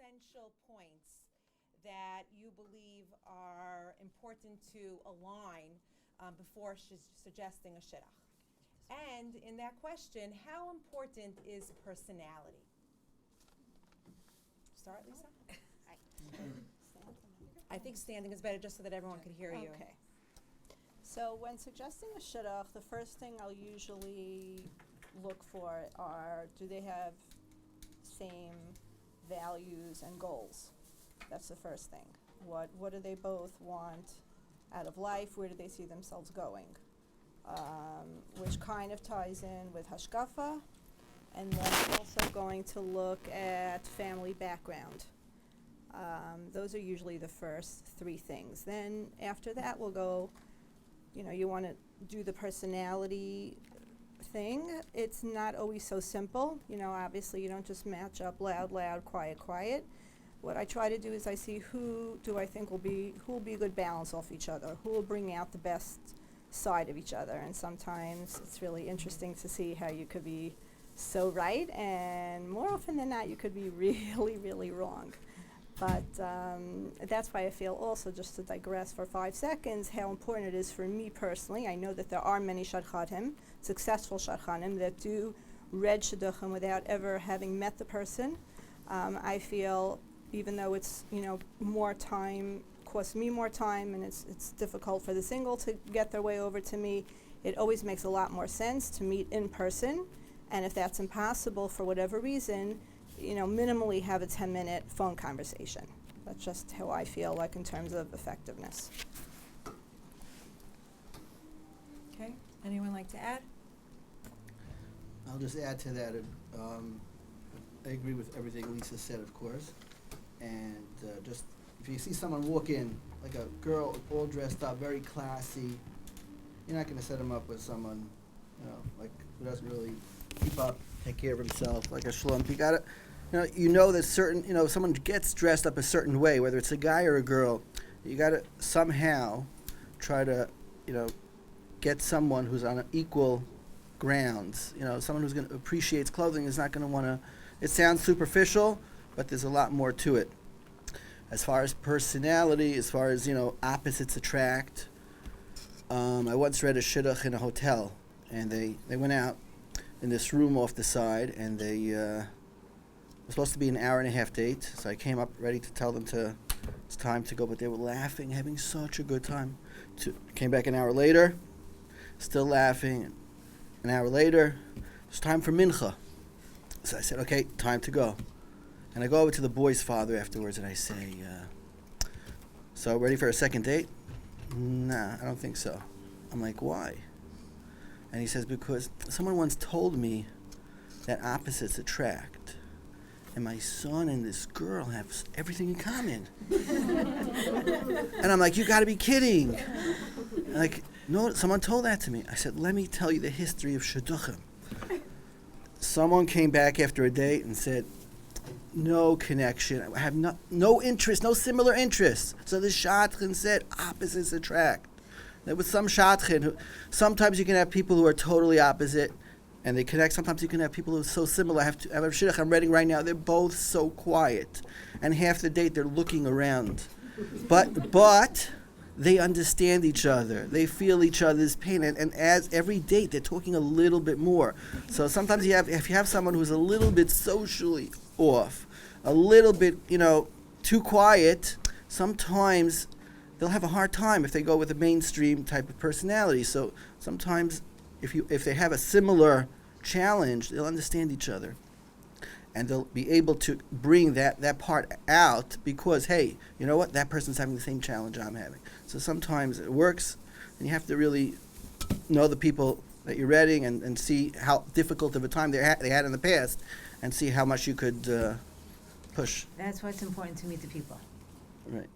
essential points that you believe are important to align before suggesting a shidduch? And in that question, how important is personality? Start, Lisa? I think standing is better just so that everyone could hear you. Okay. So when suggesting a shidduch, the first thing I'll usually look for are, do they have same values and goals? That's the first thing. What do they both want out of life? Where do they see themselves going? Which kind of ties in with hashkafa. And then I'm also going to look at family background. Those are usually the first three things. Then after that we'll go, you want to do the personality thing. It's not always so simple. Obviously you don't just match up loud, quiet. What I try to do is I see who do I think will be a good balance off each other, who will bring out the best side of each other. And sometimes it's really interesting to see how you could be so right, and more often than not you could be really, really wrong. But that's why I feel also, just to digress for 5 seconds, how important it is for me personally. I know that there are many shadchanim, successful shadchanim, that do read shidduchim without ever having met the person. I feel, even though it's more time, costs me more time, and it's difficult for the single to get their way over to me, it always makes a lot more sense to meet in person. And if that's impossible for whatever reason, minimally have a 10-minute phone conversation. That's just how I feel like in terms of effectiveness. Okay. Anyone like to add? I'll just add to that. I agree with everything Lisa said, of course. And just if you see someone walk in, like a girl all dressed up, very classy, you're not going to set them up with someone, like who doesn't really keep up, take care of himself, like a shlump. You gotta, that certain, if someone gets dressed up a certain way, whether it's a guy or a girl, you gotta somehow try to, get someone who's on equal grounds. Someone who's going to appreciates clothing is not going to want to. It sounds superficial, but there's a lot more to it. As far as personality, as far as opposites attract. I once read a shidduch in a hotel, and they went out in this room off the side, and they it was supposed to be an hour and a half date. So I came up ready to tell them it's time to go, but they were laughing, having such a good time. Came back an hour later, still laughing. An hour later, it's time for mincha. So I said, okay, time to go. And I go over to the boy's father afterwards, and I say, so ready for a second date? Nah, I don't think so. I'm like, why? And he says, because someone once told me that opposites attract. And my son and this girl have everything in common. And I'm like, you got to be kidding. Like, no, someone told that to me. I said, let me tell you the history of shidduchim. Someone came back after a date and said, no connection. I have no interest, no similar interests. So the shadchan said, opposites attract. There was some shadchan who, sometimes you can have people who are totally opposite and they connect. Sometimes you can have people who are so similar. I have a shidduch I'm reading right now. They're both so quiet. And half the date they're looking around. But they understand each other. They feel each other's pain. And as every date, they're talking a little bit more. So sometimes if you have someone who's a little bit socially off, a little bit, too quiet, sometimes they'll have a hard time if they go with a mainstream type of personality. So sometimes if they have a similar challenge, they'll understand each other. And they'll be able to bring that part out because, hey, you know what? That person's having the same challenge I'm having. So sometimes it works, and you have to really know the people that you're reading and see how difficult of a time they had in the past and see how much you could push. That's why it's important to meet the people. Right.